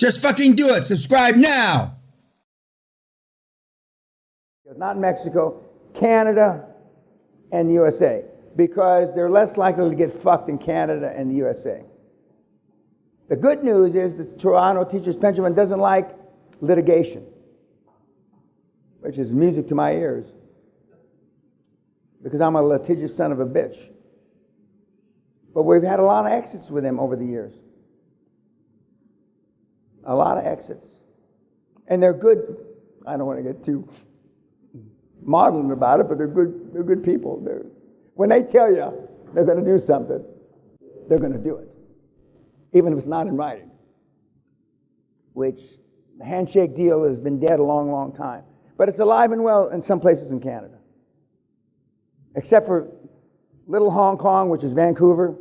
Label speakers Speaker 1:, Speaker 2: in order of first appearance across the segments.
Speaker 1: Just fucking do it. Subscribe now.
Speaker 2: Not Mexico, Canada, and the USA, because they're less likely to get fucked in Canada and the USA. The good news is the Toronto Teachers Pension Fund doesn't like litigation, which is music to my ears, because I'm a litigious son of a bitch. But we've had a lot of exits with them over the years. A lot of exits. And they're good. I don't want to get too maudlin about it, but they're good people. When they tell you they're going to do something, they're going to do it, even if it's not in writing. Which the handshake deal has been dead a long, long time. But it's alive and well in some places in Canada. Except for little Hong Kong, which is Vancouver,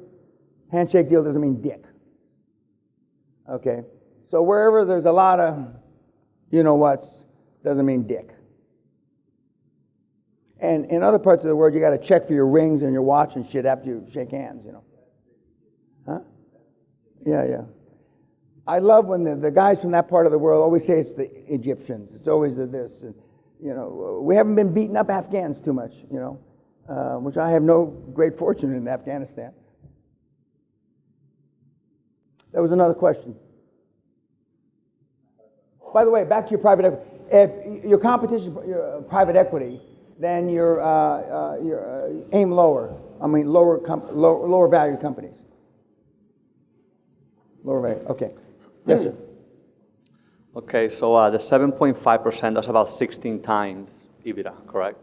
Speaker 2: handshake deal doesn't mean dick. Okay? So wherever there's a lot of you-know-whats, doesn't mean dick. And in other parts of the world, you got to check for your rings and your watch and shit after you shake hands, you know. Huh? Yeah. I love when the guys from that part of the world always say it's the Egyptians. It's always this. And, we haven't been beating up Afghans too much, which I have no great fortune in Afghanistan. That was another question. By the way, back to your private equity. If your competition, your private equity, then your aim lower. I mean, lower value companies. Lower value. Okay. Yes, sir.
Speaker 3: Okay, so the 7.5%, that's about 16 times EBITDA, correct?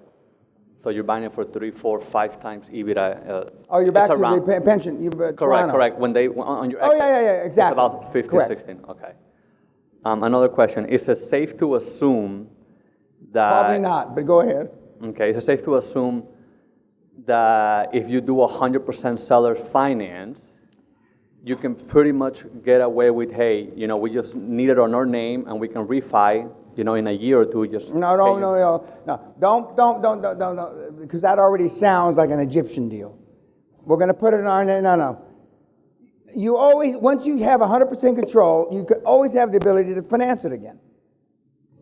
Speaker 3: So you're buying it for 3, 4, 5 times EBITDA.
Speaker 2: You're back to the pension.
Speaker 3: Correct. When they on your exit,
Speaker 2: yeah, exactly.
Speaker 3: It's about 50, correct. 16. Okay. Another question: is it safe to assume that?
Speaker 2: Probably not, but go ahead.
Speaker 3: Okay, is it safe to assume that if you do 100% seller finance, you can pretty much get away with, hey, we just need it on our name and we can refi, in a year or two. Just
Speaker 2: no. Don't, because that already sounds like an Egyptian deal. We're going to put it in our name. No. You always, once you have 100% control, you could always have the ability to finance it again.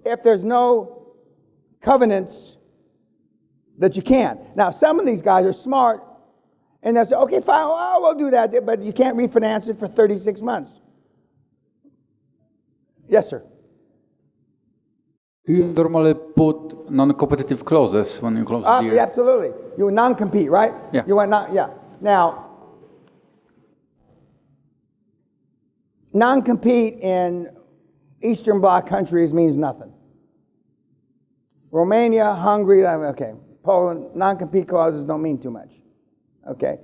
Speaker 2: If there's no covenants that you can't. Now, some of these guys are smart, and they'll say, okay, fine, we'll do that, but you can't refinance it for 36 months. Yes, sir.
Speaker 4: Do you normally put non-competitive clauses when you close the deal?
Speaker 2: Absolutely. You non-compete, right?
Speaker 4: Yeah.
Speaker 2: Yeah. Now, non-compete in Eastern Bloc countries means nothing. Romania, Hungary, okay. Poland, non-compete clauses don't mean too much. Okay.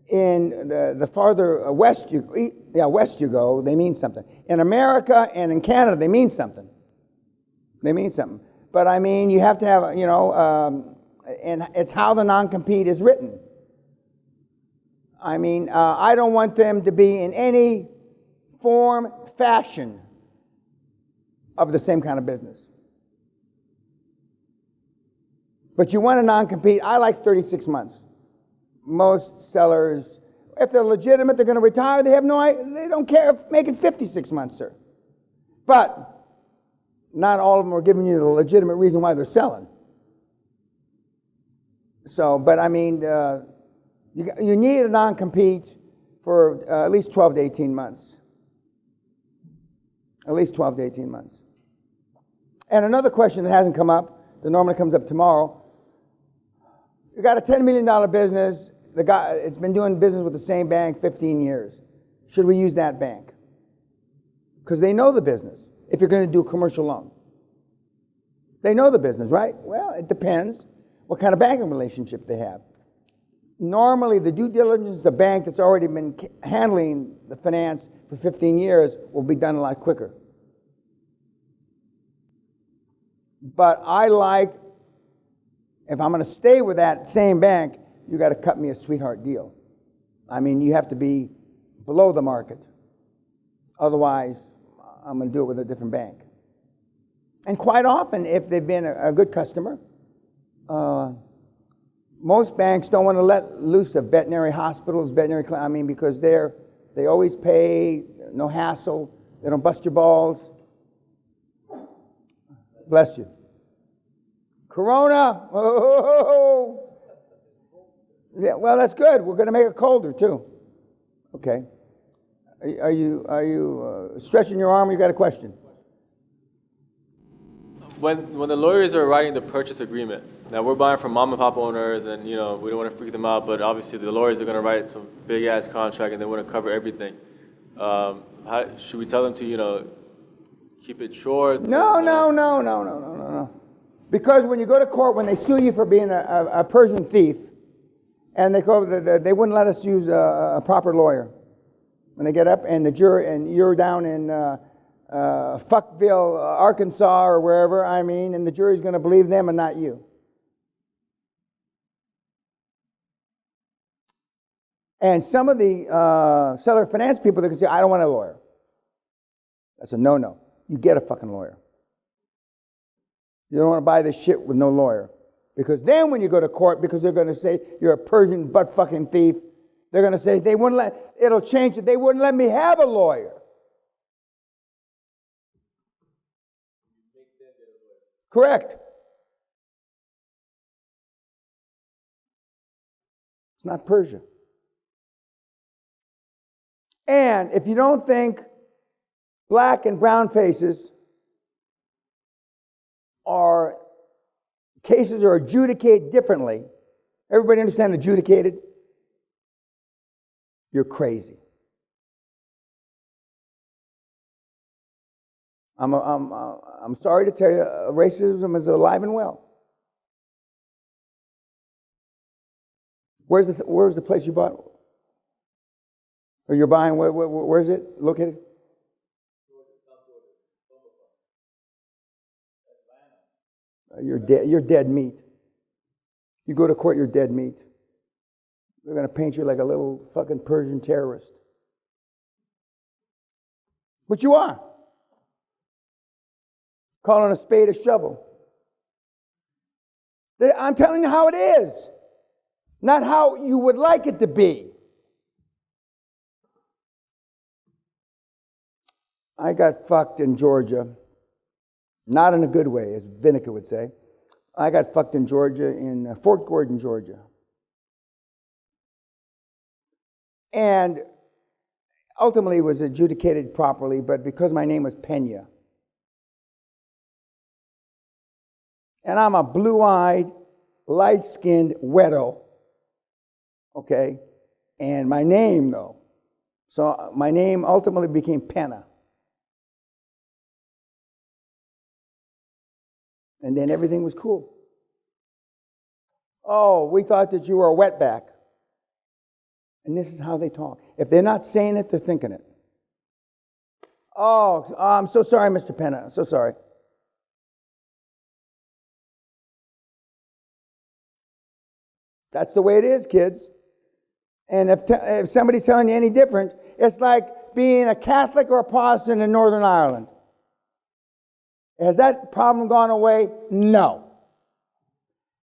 Speaker 2: In the farther west you go, they mean something. In America and in Canada, they mean something. But I mean, you have to have, and it's how the non-compete is written. I mean, I don't want them to be in any form, fashion of the same kind of business. But you want a non-compete. I like 36 months. Most sellers, if they're legitimate, they're going to retire. They don't care if make it 56 months, sir. But not all of them are giving you the legitimate reason why they're selling. So, but I mean, you need a non-compete for at least 12 to 18 months. At least 12 to 18 months. And another question that hasn't come up, that normally comes up tomorrow. You got a $10 million business. The guy, it's been doing business with the same bank 15 years. Should we use that bank? Because they know the business, if you're going to do a commercial loan. They know the business, right? Well, it depends what kind of banking relationship they have. Normally, the due diligence of the bank that's already been handling the finance for 15 years will be done a lot quicker. But I like, if I'm going to stay with that same bank, you got to cut me a sweetheart deal. I mean, you have to be below the market. Otherwise, I'm going to do it with a different bank. And quite often, if they've been a good customer, most banks don't want to let loose of veterinary hospitals, because they always pay, no hassle. They don't bust your balls. Bless you. Corona. Oh. Yeah, well, that's good. We're going to make it colder, too. Okay. Are you stretching your arm? You got a question?
Speaker 5: When the lawyers are writing the purchase agreement, now we're buying from mom and pop owners, and we don't want to freak them out, but obviously the lawyers are going to write some big ass contract and they want to cover everything. How should we tell them to keep it short?
Speaker 2: No. Because when you go to court, when they sue you for being a Persian thief, and they wouldn't let us use a proper lawyer. When they get up and the jury, and you're down in Fuckville, Arkansas, or wherever, and the jury's going to believe them and not you. And some of the seller finance people, they can say, I don't want a lawyer. That's a no-no. You get a fucking lawyer. You don't want to buy this shit with no lawyer. Because then when you go to court, because they're going to say you're a Persian butt-fucking thief, they're going to say it'll change it. They wouldn't let me have a lawyer. Correct. It's not Persia. And if you don't think black and brown faces cases are adjudicated differently, everybody understand adjudicated? You're crazy. I'm sorry to tell you, racism is alive and well. Where's the place you bought? Or you're buying? Where is it located? You're dead meat. You go to court, you're dead meat. They're going to paint you like a little fucking Persian terrorist. But you are. Calling a spade a shovel. I'm telling you how it is. Not how you would like it to be. I got fucked in Georgia. Not in a good way, as Vinica would say. I got fucked in Georgia, in Fort Gordon, Georgia. And ultimately it was adjudicated properly, but because my name was Peña, and I'm a blue-eyed, light-skinned weirdo, okay? And my name, though, so my name ultimately became Peña. And then everything was cool. Oh, we thought that you were a wetback. And this is how they talk. If they're not saying it, they're thinking it. Oh, I'm so sorry, Mr. Peña. I'm so sorry. That's the way it is, kids. And if somebody's telling you any different, it's like being a Catholic or a Protestant in Northern Ireland. Has that problem gone away? No.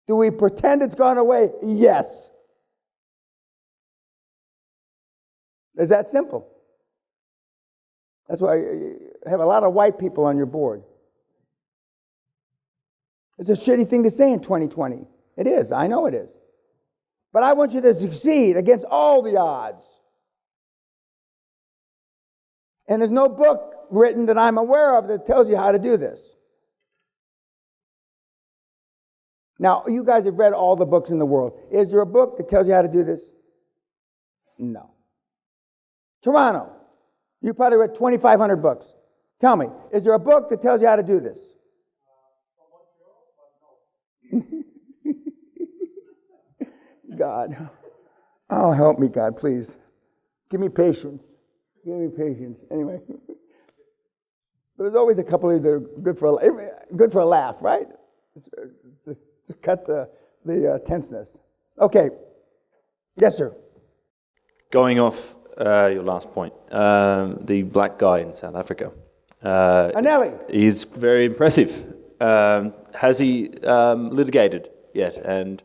Speaker 2: Do we pretend it's gone away? Yes. It's that simple. That's why you have a lot of white people on your board. It's a shitty thing to say in 2020. It is. I know it is. But I want you to succeed against all the odds. And there's no book written that I'm aware of that tells you how to do this. Now, you guys have read all the books in the world. Is there a book that tells you how to do this? No. Toronto, you probably read 2,500 books. Tell me, is there a book that tells you how to do this? God. Oh, help me, God, please. Give me patience. Give me patience. Anyway. But there's always a couple of you that are good for a laugh, right? Just to cut the tenseness. Okay. Yes, sir.
Speaker 6: Going off your last point, the black guy in South Africa.
Speaker 2: Anelli.
Speaker 6: He's very impressive. Has he litigated yet? And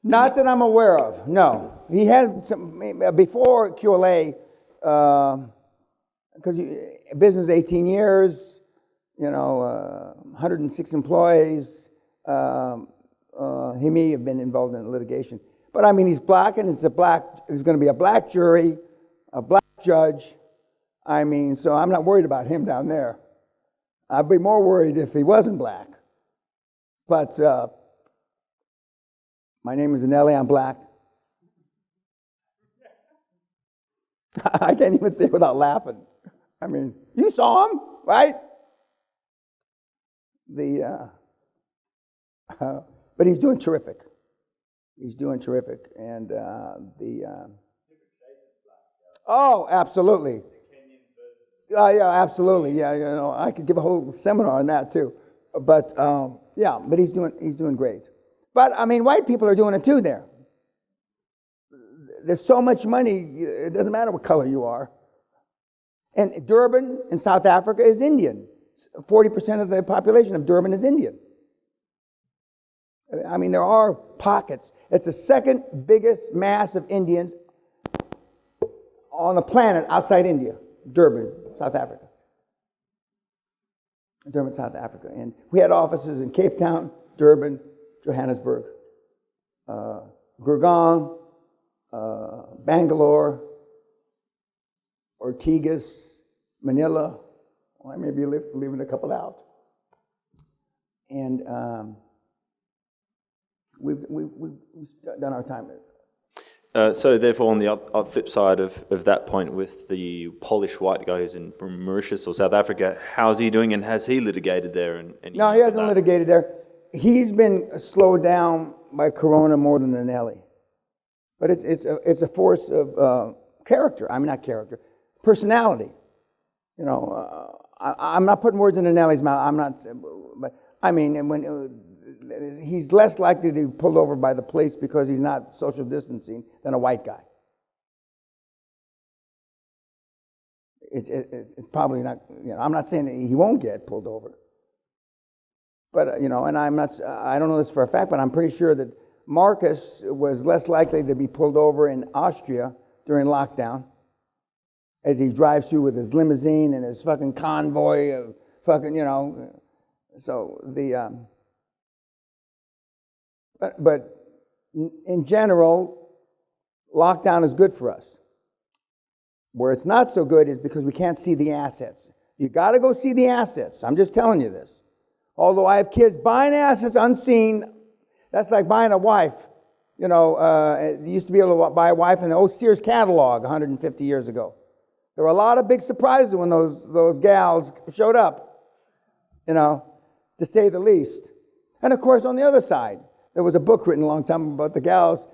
Speaker 2: not that I'm aware of, no. He had some, before QLA, because business 18 years, 106 employees. He may have been involved in litigation. But I mean, he's black, and it's going to be a black jury, a black judge. I mean, so I'm not worried about him down there. I'd be more worried if he wasn't black. But my name is Nelly, I'm black. I can't even say it without laughing. I mean, you saw him, right? But he's doing terrific. He's doing terrific. And oh, absolutely. Yeah, absolutely. Yeah, I could give a whole seminar on that too. But yeah, but he's doing great. But I mean, white people are doing it too there. There's so much money, it doesn't matter what color you are. And Durban in South Africa is Indian. 40% of the population of Durban is Indian. I mean, there are pockets. It's the second biggest mass of Indians on the planet outside India, Durban, South Africa. Durban, South Africa. And we had offices in Cape Town, Durban, Johannesburg, Gurgaon, Bangalore, Ortigas, Manila. Well, I may be leaving a couple out. And we've done our time.
Speaker 6: So therefore, on the flip side of that point, with the Polish white guy who's in Mauritius or South Africa, how's he doing, and has he litigated there?
Speaker 2: No, he hasn't litigated there. He's been slowed down by Corona more than Nelly. But it's a force of character. I mean, not character, personality. I'm not putting words in Nelly's mouth. I'm not, but I mean, when he's less likely to be pulled over by the police because he's not social distancing than a white guy. It's probably not. I'm not saying that he won't get pulled over. But and I don't know this for a fact, but I'm pretty sure that Marcus was less likely to be pulled over in Austria during lockdown as he drives through with his limousine and his fucking convoy of fucking, so the, but in general, lockdown is good for us. Where it's not so good is because we can't see the assets. You got to go see the assets. I'm just telling you this. Although I have kids buying assets unseen, that's like buying a wife. You used to be able to buy a wife in the old Sears catalog 150 years ago. There were a lot of big surprises when those gals showed up, to say the least. And of course, on the other side, there was a book written a long time about the gals.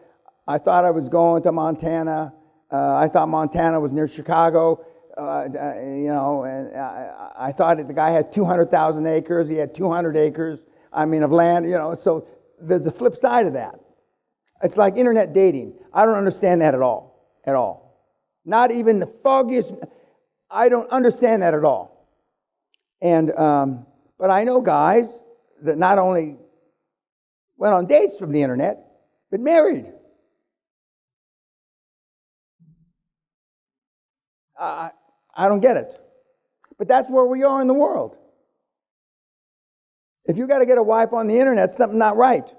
Speaker 2: I thought I was going to Montana. I thought Montana was near Chicago. And I thought the guy had 200,000 acres. He had 200 acres, of land, So there's a flip side of that. It's like internet dating. I don't understand that at all. Not even the foggiest. I don't understand that at all. And but I know guys that not only went on dates from the internet, but married. I don't get it. But that's where we are in the world. If you got to get a wife on the internet, something's not right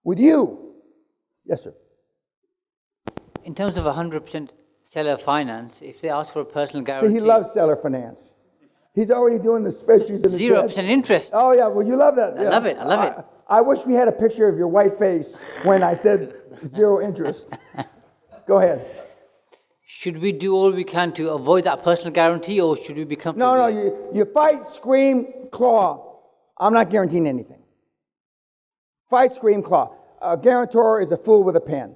Speaker 2: with you. Yes, sir.
Speaker 7: In terms of 100% seller finance, if they ask for a personal guarantee...
Speaker 2: See, he loves seller finance. He's already doing the spreadsheets in the
Speaker 7: 0% interest.
Speaker 2: Oh, yeah, well, you love that.
Speaker 7: I love it.
Speaker 2: I wish we had a picture of your white face when I said zero interest. Go ahead.
Speaker 7: Should we do all we can to avoid that personal guarantee, or should we be comfortable?
Speaker 2: No, you fight, scream, claw. I'm not guaranteeing anything. Fight, scream, claw. A guarantor is a fool with a pen.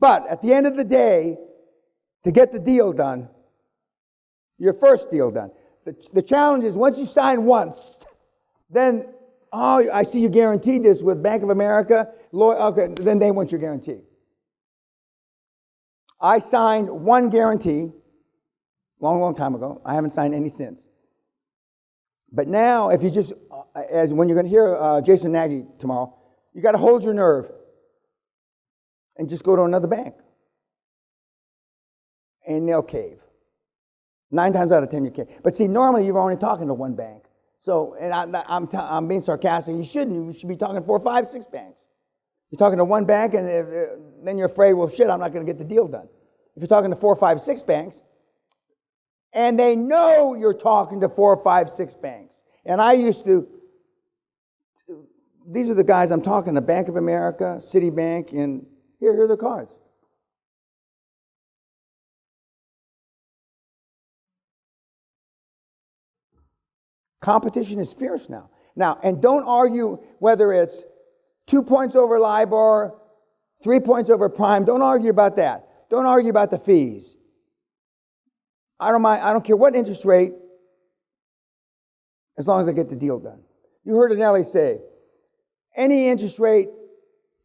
Speaker 2: But at the end of the day, to get the deal done, your first deal done, the challenge is once you sign once, then, I see you guaranteed this with Bank of America, okay, then they want your guarantee. I signed one guarantee long time ago. I haven't signed any since. But now, if you just, when you're going to hear Jason Nagy tomorrow, you got to hold your nerve and just go to another bank. And they'll cave. 9 times out of 10 you can't. But see, normally you're only talking to one bank. So, and I'm being sarcastic. You shouldn't. You should be talking to 4, 5, 6 banks. You're talking to one bank, and then you're afraid, well, shit, I'm not going to get the deal done. If you're talking to 4, 5, 6 banks, and they know you're talking to 4, 5, 6 banks. And I used to, these are the guys I'm talking to, Bank of America, Citibank, and here are the cards. Competition is fierce now. Now, and don't argue whether it's 2 points over LIBOR, 3 points over prime. Don't argue about that. Don't argue about the fees. I don't mind. I don't care what interest rate, as long as I get the deal done. You heard Anelli say, any interest rate,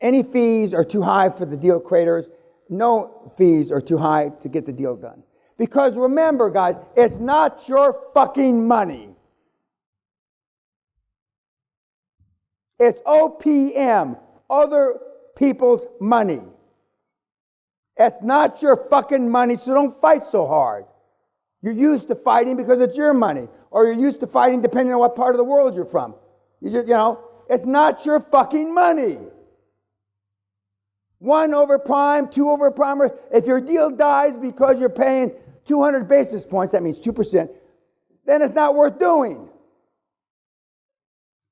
Speaker 2: any fees are too high for the deal creators. No fees are too high to get the deal done. Because remember, guys, it's not your fucking money. It's OPM, other people's money. It's not your fucking money, so don't fight so hard. You're used to fighting because it's your money, or you're used to fighting depending on what part of the world you're from. It's not your fucking money. 1 over prime, 2 over prime. If your deal dies because you're paying 200 basis points, that means 2%, then it's not worth doing.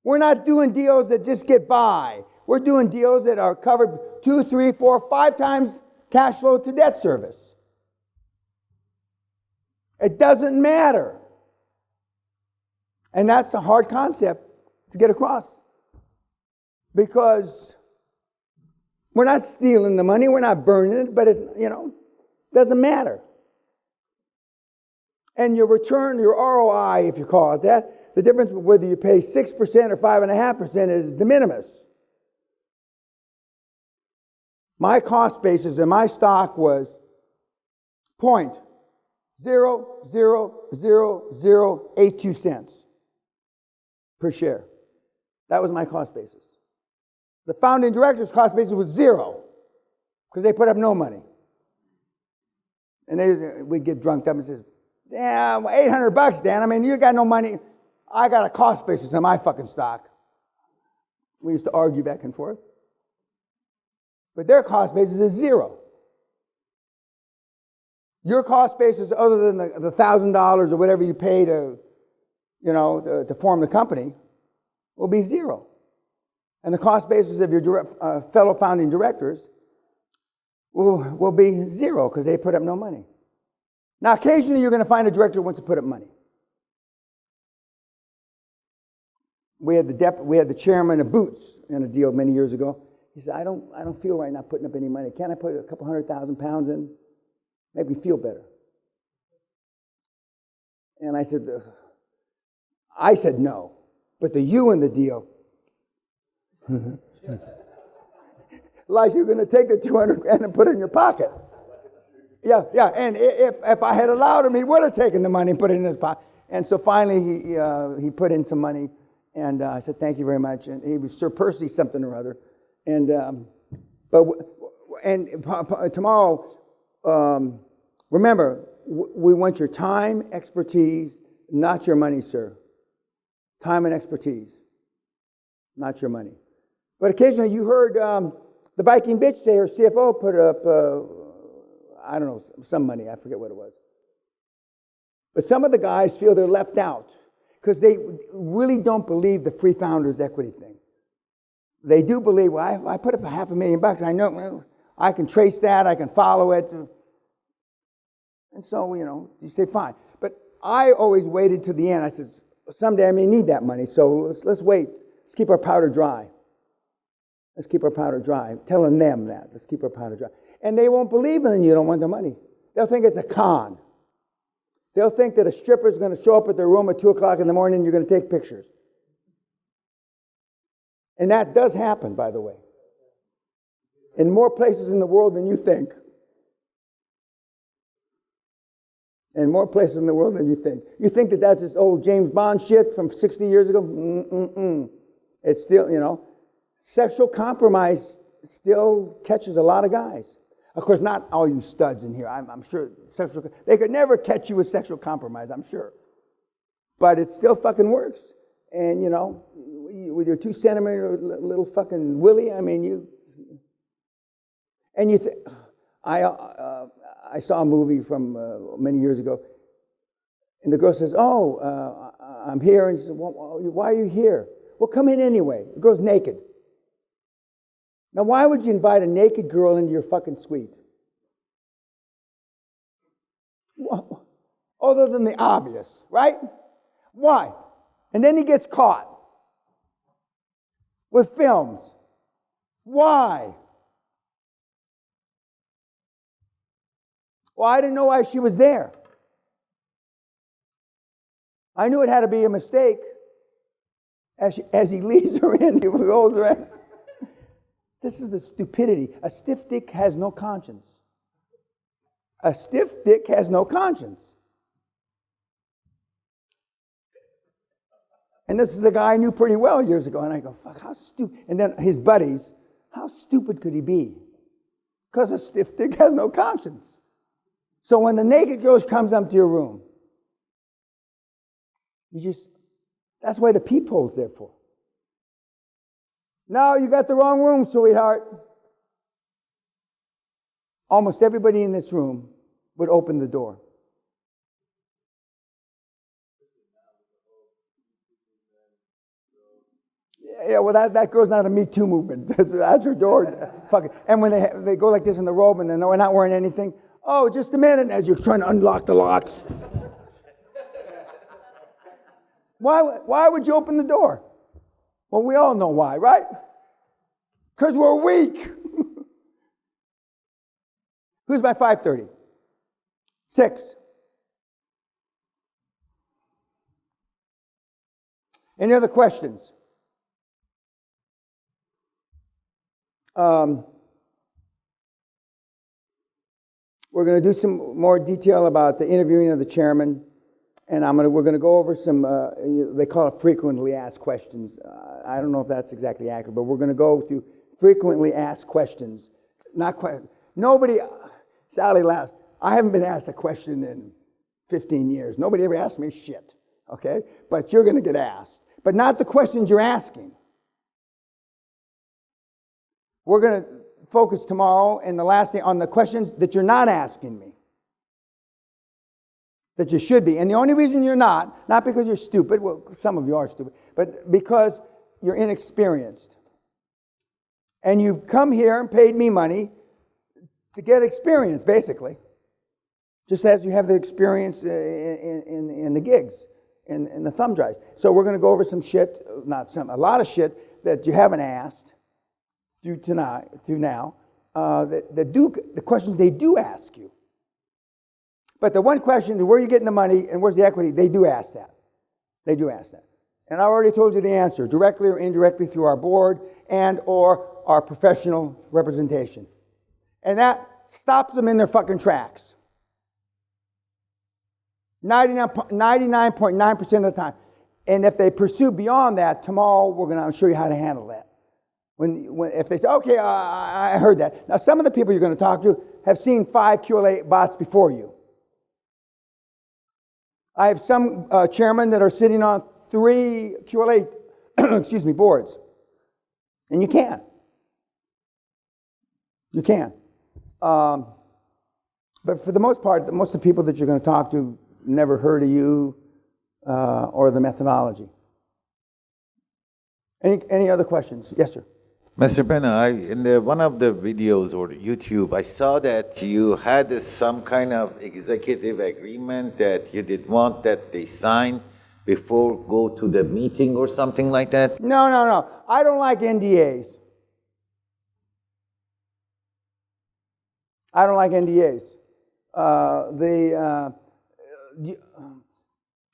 Speaker 2: We're not doing deals that just get by. We're doing deals that are covered 2, 3, 4, 5 times cash flow to debt service. It doesn't matter. And that's a hard concept to get across. Because we're not stealing the money, we're not burning it, but it's, doesn't matter. And your return, your ROI, if you call it that, the difference whether you pay 6% or 5.5% is de minimis. My cost basis in my stock was 0.0000082 cents per share. That was my cost basis. The founding director's cost basis was 0 because they put up no money. And we'd get drunked up and say, "Damn, $800, Dan. I mean, you got no money. I got a cost basis on my fucking stock." We used to argue back and forth. But their cost basis is 0. Your cost basis, other than the $1,000 or whatever you pay to form the company, will be 0. And the cost basis of your fellow founding directors will be 0 because they put up no money. Now, occasionally you're going to find a director who wants to put up money. We had the chairman of Boots in a deal many years ago. He said, I don't feel right now putting up any money. Can't I put a couple £100,000 in? Make me feel better. And I said no. But the you in the deal, like you're going to take the $200,000 and put it in your pocket. Yeah. And if I had allowed him, he would have taken the money and put it in his pocket. And so finally, he put in some money. And I said, thank you very much. And he was Sir Percy something or other. And tomorrow, remember, we want your time, expertise, not your money, sir. Time and expertise, not your money. But occasionally you heard the Viking bitch say her CFO put up, I don't know, some money. I forget what it was. But some of the guys feel they're left out because they really don't believe the free founders equity thing. They do believe, well, I put up $500,000. I know I can trace that. I can follow it. And so, you say, fine. But I always waited to the end. I said, someday I may need that money, so let's wait. Let's keep our powder dry. Let's keep our powder dry. Telling them that. Let's keep our powder dry. And they won't believe in you don't want the money. They'll think it's a con. They'll think that a stripper is going to show up at their room at 2 o'clock in the morning and you're going to take pictures. And that does happen, by the way. In more places in the world than you think. In more places in the world than you think. You think that that's this old James Bond shit from 60 years ago? It's still, sexual compromise still catches a lot of guys. Of course, not all you studs in here. I'm sure they could never catch you with sexual compromise, I'm sure. But it still fucking works. And, you know, with your 2 centimeter little fucking willy, I mean, I saw a movie from many years ago, and the girl says, I'm here, and she said, why are you here? Well, come in anyway. The girl's naked. Now, why would you invite a naked girl into your fucking suite? Well, other than the obvious, right? Why? And then he gets caught with films. Why? Well, I didn't know why she was there. I knew it had to be a mistake. As he leads her in, he goes around. This is the stupidity. A stiff dick has no conscience. A stiff dick has no conscience. And this is a guy I knew pretty well years ago. And I go, fuck, how stupid. And then his buddies, how stupid could he be? Because a stiff dick has no conscience. So when the naked girl comes up to your room, that's why the peephole's there for. No, you got the wrong room, sweetheart. Almost everybody in this room would open the door. Yeah, well, that girl's not a Me Too movement. That's her door. Fuck it. And when they go like this in the robe and they're not wearing anything, oh, just a minute, as you're trying to unlock the locks. Why would you open the door? Well, we all know why, right? Because we're weak. Who's by 5:30? 6. Any other questions? We're going to do some more detail about the interviewing of the chairman, and we're going to go over some, they call it frequently asked questions. I don't know if that's exactly accurate, but we're going to go through frequently asked questions. Nobody, Sally laughs, I haven't been asked a question in 15 years. Nobody ever asked me shit, okay? But you're going to get asked. But not the questions you're asking. We're going to focus tomorrow and the last day on the questions that you're not asking me. That you should be. And the only reason you're not because you're stupid, well, some of you are stupid, but because you're inexperienced. And you've come here and paid me money to get experience, basically. Just as you have the experience in the gigs, in the thumb drives. So we're going to go over some shit, a lot of shit that you haven't asked through now, the questions they do ask you. But the one question, where are you getting the money and where's the equity, they do ask that. They do ask that. And I already told you the answer, directly or indirectly through our board and or our professional representation. And that stops them in their fucking tracks. 99.9% of the time. And if they pursue beyond that, tomorrow we're going to show you how to handle that. If they say, okay, I heard that. Now, some of the people you're going to talk to have seen 5 QLA bots before you. I have some chairmen that are sitting on 3 QLA boards. And you can. You can. But for the most part, most of the people that you're going to talk to never heard of you or the methodology. Any other questions? Yes, sir.
Speaker 8: Mr. Peña, in one of the videos or YouTube, I saw that you had some kind of executive agreement that you did want that they sign before go to the meeting or something like that.
Speaker 2: No. I don't like NDAs. I don't like NDAs.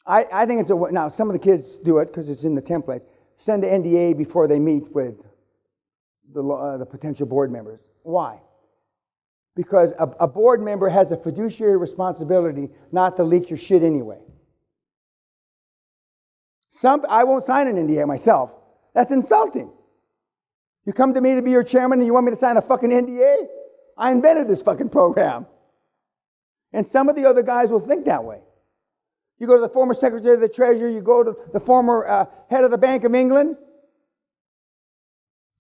Speaker 2: I think it's now some of the kids do it because it's in the templates. Send the NDA before they meet with the potential board members. Why? Because a board member has a fiduciary responsibility not to leak your shit anyway. I won't sign an NDA myself. That's insulting. You come to me to be your chairman and you want me to sign a fucking NDA? I invented this fucking program. And some of the other guys will think that way. You go to the former Secretary of the Treasury, you go to the former head of the Bank of England.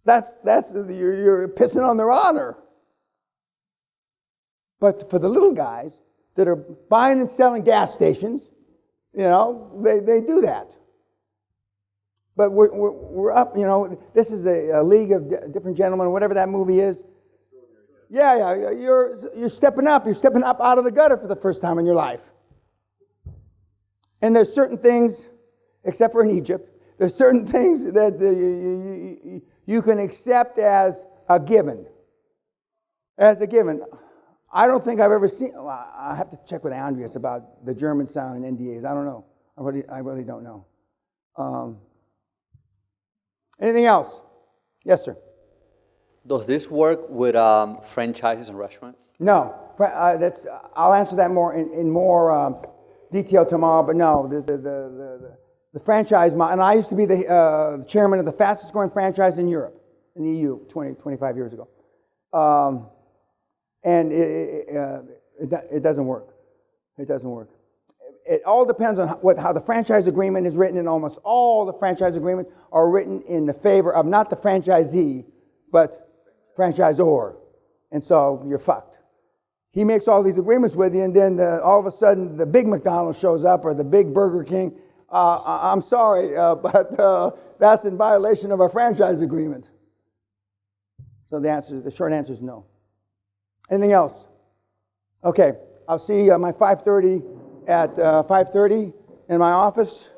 Speaker 2: You're pissing on their honor. But for the little guys that are buying and selling gas stations, they do that. But we're up, this is a league of different gentlemen, whatever that movie is. Yeah, you're stepping up. You're stepping up out of the gutter for the first time in your life. And there's certain things, except for in Egypt, there's certain things that you can accept as a given. As a given. I don't think I've ever seen, I have to check with Andreas about the German sound and NDAs. I don't know. I really don't know. Anything else? Yes, sir.
Speaker 3: Does this work with franchises and restaurants?
Speaker 2: No. I'll answer that more in more detail tomorrow, but no. The franchise model, and I used to be the chairman of the fastest growing franchise in Europe, in the EU, 25 years ago. And it doesn't work. It doesn't work. It all depends on how the franchise agreement is written, and almost all the franchise agreements are written in the favor of not the franchisee, but franchisor. And so you're fucked. He makes all these agreements with you, and then all of a sudden the big McDonald's shows up or the big Burger King. I'm sorry, but that's in violation of our franchise agreement. So the short answer is no. Anything else? Okay, I'll see my 5:30 at 5:30 in my office.